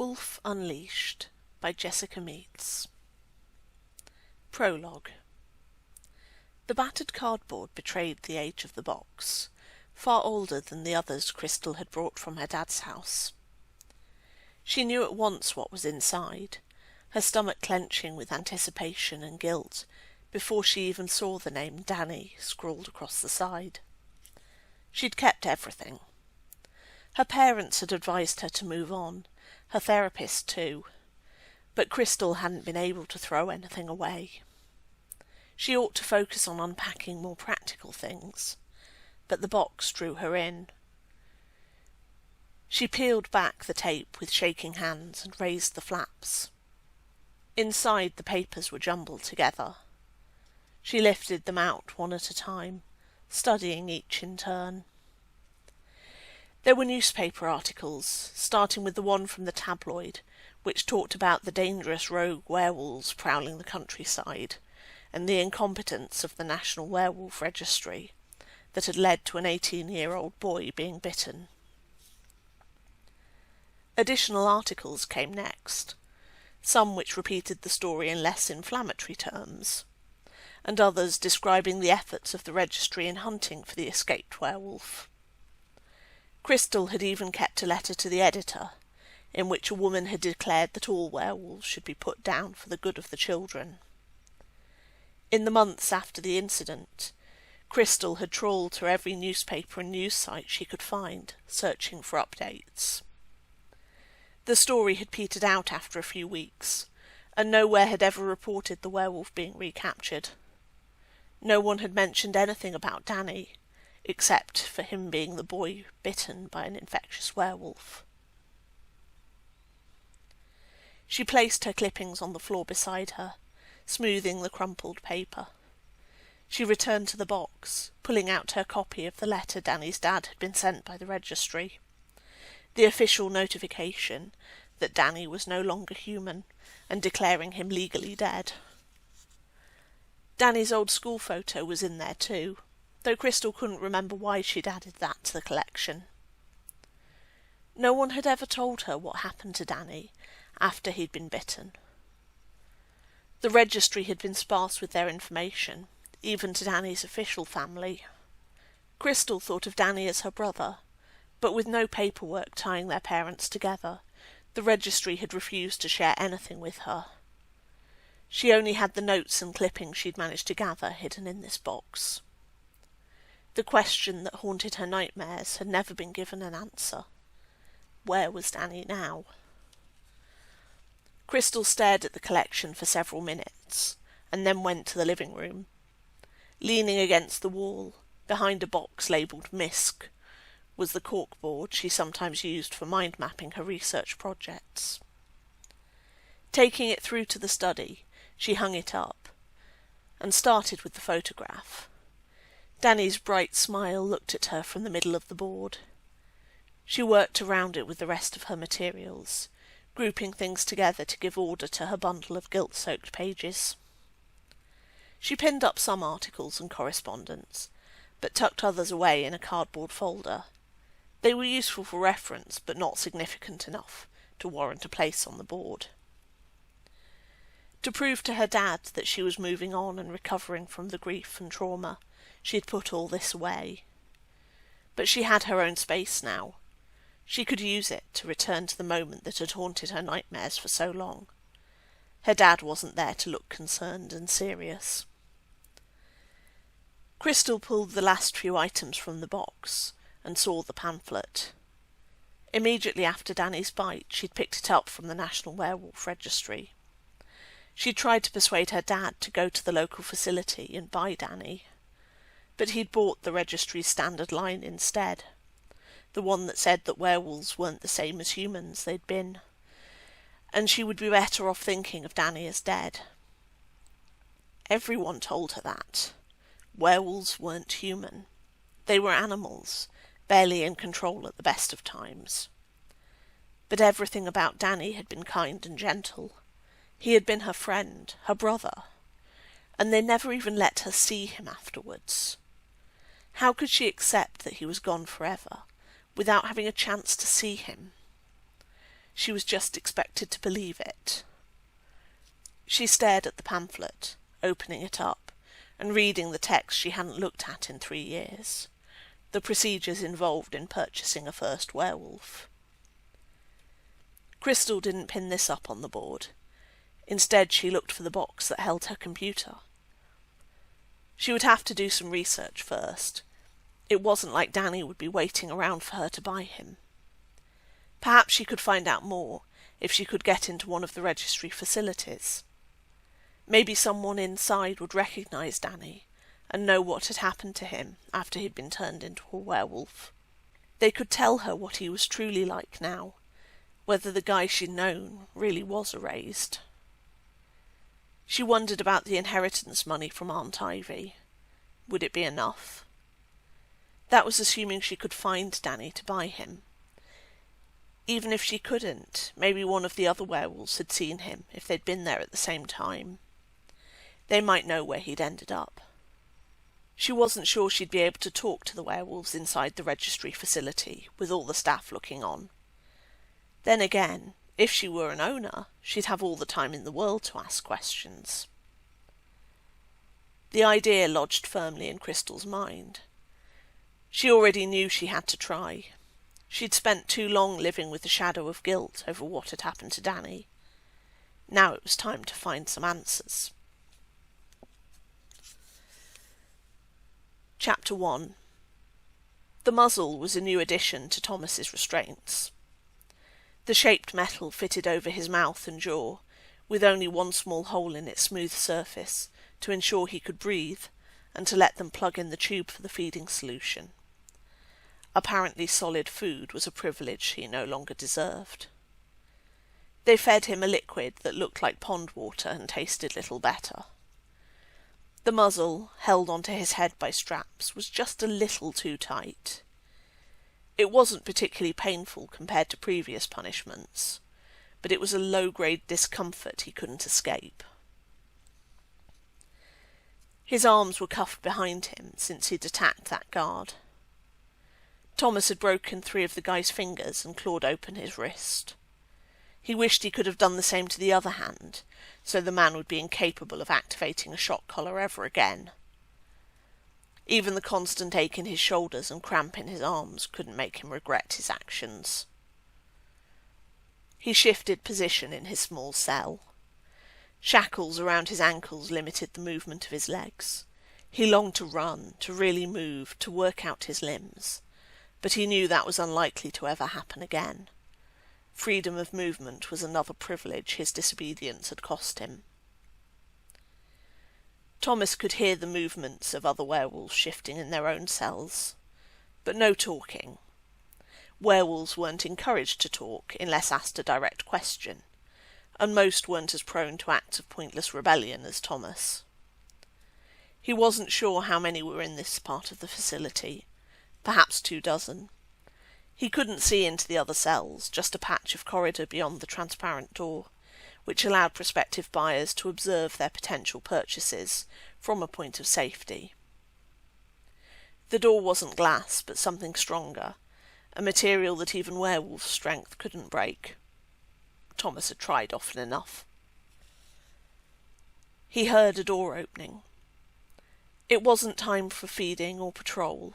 Wolf Unleashed by Jessica Meets. Prologue. The battered cardboard betrayed the age of the box, far older than the others Crystal had brought from her dad's house. She knew at once what was inside, her stomach clenching with anticipation and guilt before she even saw the name Danny scrawled across the side. She'd kept everything. Her parents had advised her to move on, her therapist too, but Crystal hadn't been able to throw anything away. She ought to focus on unpacking more practical things, but the box drew her in. She peeled back the tape with shaking hands and raised the flaps. Inside, the papers were jumbled together. She lifted them out one at a time, studying each in turn. There were newspaper articles, starting with the one from the tabloid, which talked about the dangerous rogue werewolves prowling the countryside, and the incompetence of the National Werewolf Registry that had led to an 18-year-old boy being bitten. Additional articles came next, some which repeated the story in less inflammatory terms, and others describing the efforts of the registry in hunting for the escaped werewolf. Crystal had even kept a letter to the editor, in which a woman had declared that all werewolves should be put down for the good of the children. In the months after the incident, Crystal had trawled through every newspaper and news site she could find, searching for updates. The story had petered out after a few weeks, and nowhere had ever reported the werewolf being recaptured. No one had mentioned anything about Danny, except for him being the boy bitten by an infectious werewolf. She placed her clippings on the floor beside her, smoothing the crumpled paper. She returned to the box, pulling out her copy of the letter Danny's dad had been sent by the registry. The official notification that Danny was no longer human and declaring him legally dead. Danny's old school photo was in there too, though Crystal couldn't remember why she'd added that to the collection. No one had ever told her what happened to Danny after he'd been bitten. The registry had been sparse with their information, even to Danny's official family. Crystal thought of Danny as her brother, but with no paperwork tying their parents together, the registry had refused to share anything with her. She only had the notes and clippings she'd managed to gather hidden in this box. The question that haunted her nightmares had never been given an answer. Where was Danny now? Crystal stared at the collection for several minutes, and then went to the living room. Leaning against the wall, behind a box labelled MISC, was the corkboard she sometimes used for mind-mapping her research projects. Taking it through to the study, she hung it up, and started with the photograph. Danny's bright smile looked at her from the middle of the board. She worked around it with the rest of her materials, grouping things together to give order to her bundle of guilt-soaked pages. She pinned up some articles and correspondence, but tucked others away in a cardboard folder. They were useful for reference, but not significant enough to warrant a place on the board. To prove to her dad that she was moving on and recovering from the grief and trauma, she had put all this away. But she had her own space now. She could use it to return to the moment that had haunted her nightmares for so long. Her dad wasn't there to look concerned and serious. Crystal pulled the last few items from the box and saw the pamphlet. Immediately after Danny's bite, she'd picked it up from the National Werewolf Registry. She'd tried to persuade her dad to go to the local facility and buy Danny, but he'd bought the registry's standard line instead, the one that said that werewolves weren't the same as humans they'd been, and she would be better off thinking of Danny as dead. Everyone told her that. Werewolves weren't human. They were animals, barely in control at the best of times. But everything about Danny had been kind and gentle. He had been her friend, her brother, and they never even let her see him afterwards. How could she accept that he was gone forever, without having a chance to see him? She was just expected to believe it. She stared at the pamphlet, opening it up, and reading the text she hadn't looked at in 3 years. The procedures involved in purchasing a first werewolf. Crystal didn't pin this up on the board. Instead, she looked for the box that held her computer. She would have to do some research first. It wasn't like Danny would be waiting around for her to buy him. Perhaps she could find out more if she could get into one of the registry facilities. Maybe someone inside would recognize Danny and know what had happened to him after he'd been turned into a werewolf. They could tell her what he was truly like now, whether the guy she'd known really was erased. She wondered about the inheritance money from Aunt Ivy. Would it be enough? That was assuming she could find Danny to buy him. Even if she couldn't, maybe one of the other werewolves had seen him if they'd been there at the same time. They might know where he'd ended up. She wasn't sure she'd be able to talk to the werewolves inside the registry facility with all the staff looking on. Then again, if she were an owner, she'd have all the time in the world to ask questions. The idea lodged firmly in Crystal's mind. She already knew she had to try. She'd spent too long living with the shadow of guilt over what had happened to Danny. Now it was time to find some answers. Chapter 1. The muzzle was a new addition to Thomas's restraints. The shaped metal fitted over his mouth and jaw, with only one small hole in its smooth surface to ensure he could breathe and to let them plug in the tube for the feeding solution. Apparently solid food was a privilege he no longer deserved. They fed him a liquid that looked like pond water and tasted little better. The muzzle, held onto his head by straps, was just a little too tight. It wasn't particularly painful compared to previous punishments, but it was a low-grade discomfort he couldn't escape. His arms were cuffed behind him since he'd attacked that guard. Thomas had broken 3 of the guy's fingers and clawed open his wrist. He wished he could have done the same to the other hand, so the man would be incapable of activating a shock collar ever again. Even the constant ache in his shoulders and cramp in his arms couldn't make him regret his actions. He shifted position in his small cell. Shackles around his ankles limited the movement of his legs. He longed to run, to really move, to work out his limbs, but he knew that was unlikely to ever happen again. Freedom of movement was another privilege his disobedience had cost him. Thomas could hear the movements of other werewolves shifting in their own cells, but no talking. Werewolves weren't encouraged to talk unless asked a direct question, and most weren't as prone to acts of pointless rebellion as Thomas. He wasn't sure how many were in this part of the facility, perhaps 24. He couldn't see into the other cells, just a patch of corridor beyond the transparent door, which allowed prospective buyers to observe their potential purchases from a point of safety. The door wasn't glass, but something stronger, a material that even werewolf strength couldn't break. Thomas had tried often enough. He heard a door opening. It wasn't time for feeding or patrol.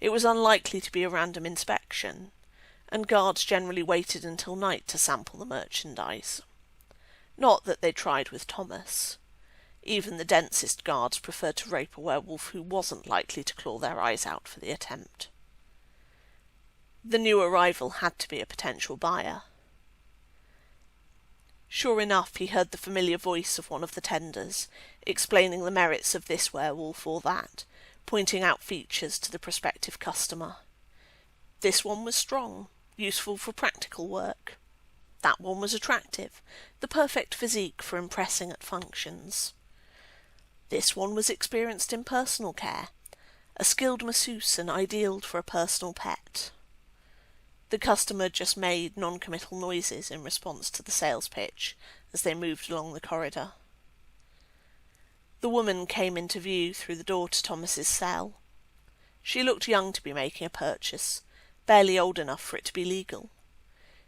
It was unlikely to be a random inspection, and guards generally waited until night to sample the merchandise. Not that they tried with Thomas. Even the densest guards preferred to rape a werewolf who wasn't likely to claw their eyes out for the attempt. The new arrival had to be a potential buyer. Sure enough, he heard the familiar voice of one of the tenders, explaining the merits of this werewolf or that, pointing out features to the prospective customer. This one was strong, useful for practical work. That one was attractive, the perfect physique for impressing at functions. This one was experienced in personal care, a skilled masseuse and ideal for a personal pet. The customer just made non-committal noises in response to the sales pitch as they moved along the corridor. The woman came into view through the door to Thomas's cell. She looked young to be making a purchase, barely old enough for it to be legal.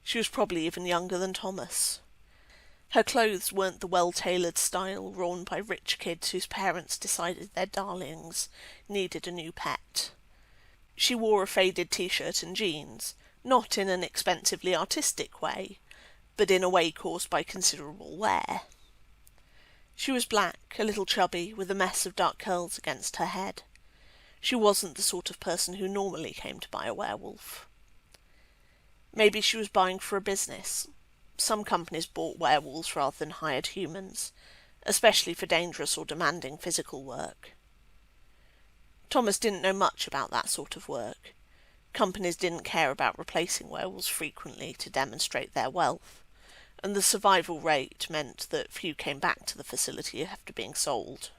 She was probably even younger than Thomas. Her clothes weren't the well-tailored style worn by rich kids whose parents decided their darlings needed a new pet. She wore a faded t-shirt and jeans, not in an expensively artistic way, but in a way caused by considerable wear. She was black, a little chubby, with a mess of dark curls against her head. She wasn't the sort of person who normally came to buy a werewolf. Maybe she was buying for a business. Some companies bought werewolves rather than hired humans, especially for dangerous or demanding physical work. Thomas didn't know much about that sort of work. Companies didn't care about replacing werewolves frequently to demonstrate their wealth, and the survival rate meant that few came back to the facility after being sold.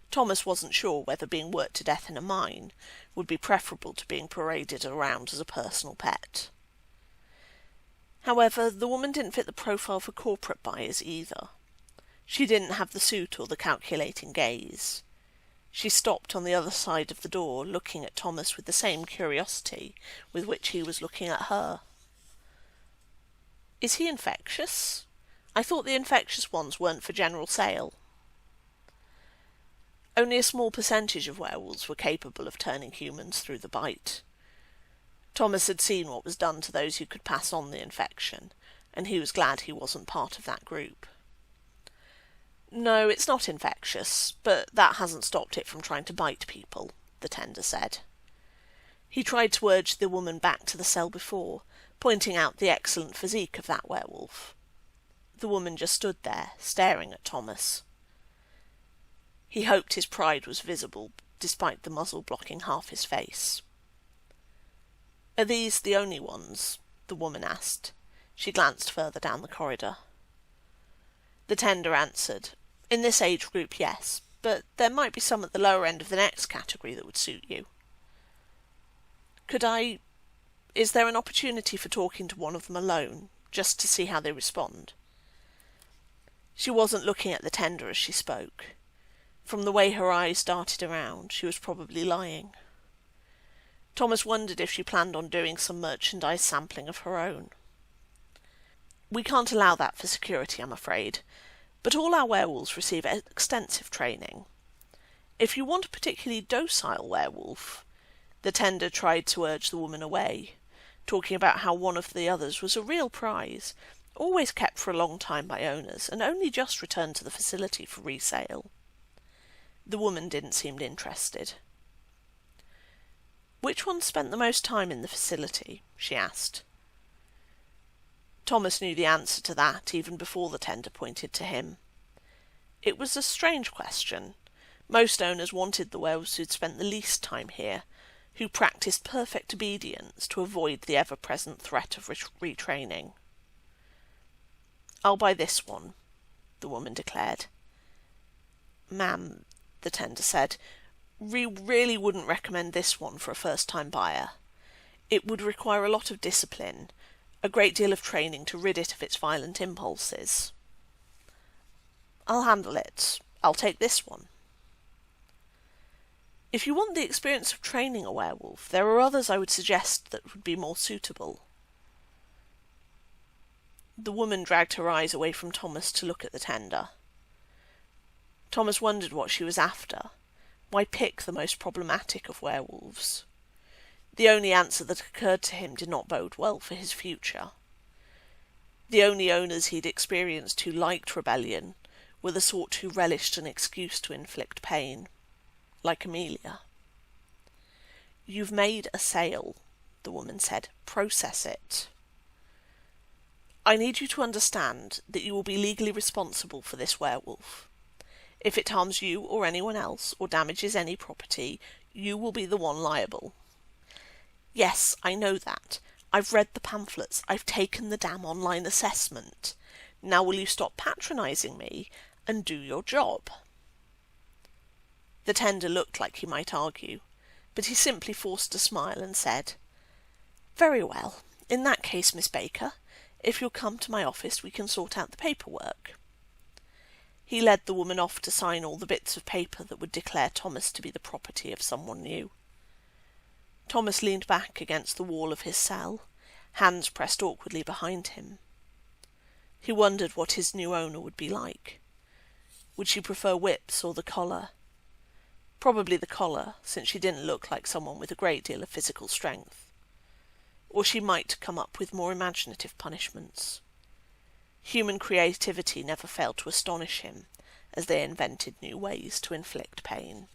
Thomas wasn't sure whether being worked to death in a mine would be preferable to being paraded around as a personal pet. However, the woman didn't fit the profile for corporate buyers either. She didn't have the suit or the calculating gaze. She stopped on the other side of the door, looking at Thomas with the same curiosity with which he was looking at her. "Is he infectious? I thought the infectious ones weren't for general sale." Only a small percentage of werewolves were capable of turning humans through the bite. Thomas had seen what was done to those who could pass on the infection, and he was glad he wasn't part of that group. "No, it's not infectious, but that hasn't stopped it from trying to bite people," the tender said. He tried to urge the woman back to the cell before, pointing out the excellent physique of that werewolf. The woman just stood there, staring at Thomas. He hoped his pride was visible, despite the muzzle blocking half his face. "Are these the only ones?" the woman asked. She glanced further down the corridor. The tender answered, "In this age group, yes, but there might be some at the lower end of the next category that would suit you." Is there an opportunity for talking to one of them alone, just to see how they respond?" She wasn't looking at the tender as she spoke. From the way her eyes darted around, she was probably lying. Thomas wondered if she planned on doing some merchandise sampling of her own. "We can't allow that for security, I'm afraid, but all our werewolves receive extensive training. If you want a particularly docile werewolf..." The tender tried to urge the woman away, talking about how one of the others was a real prize, always kept for a long time by owners, and only just returned to the facility for resale. The woman didn't seem interested. "Which one spent the most time in the facility?" she asked. Thomas knew the answer to that even before the tender pointed to him. It was a strange question. Most owners wanted the werewolves who'd spent the least time here, who practiced perfect obedience to avoid the ever-present threat of retraining. "I'll buy this one," the woman declared. "Ma'am," the tender said, "we really wouldn't recommend this one for a first-time buyer. It would require a lot of discipline, a great deal of training to rid it of its violent impulses." "I'll handle it. I'll take this one." "If you want the experience of training a werewolf, there are others I would suggest that would be more suitable." The woman dragged her eyes away from Thomas to look at the tender. Thomas wondered what she was after. Why pick the most problematic of werewolves? The only answer that occurred to him did not bode well for his future. The only owners he'd experienced who liked rebellion were the sort who relished an excuse to inflict pain, like Amelia. "You've made a sale," the woman said. "Process it. I need you to understand that you will be legally responsible for this werewolf. If it harms you or anyone else, or damages any property, you will be the one liable." "Yes, I know that. I've read the pamphlets. I've taken the damn online assessment. Now will you stop patronising me and do your job?" The tender looked like he might argue, but he simply forced a smile and said, "Very well. In that case, Miss Baker, if you'll come to my office we can sort out the paperwork." He led the woman off to sign all the bits of paper that would declare Thomas to be the property of someone new. Thomas leaned back against the wall of his cell, hands pressed awkwardly behind him. He wondered what his new owner would be like. Would she prefer whips or the collar? Probably the collar, since she didn't look like someone with a great deal of physical strength. Or she might come up with more imaginative punishments. Human creativity never failed to astonish him, as they invented new ways to inflict pain.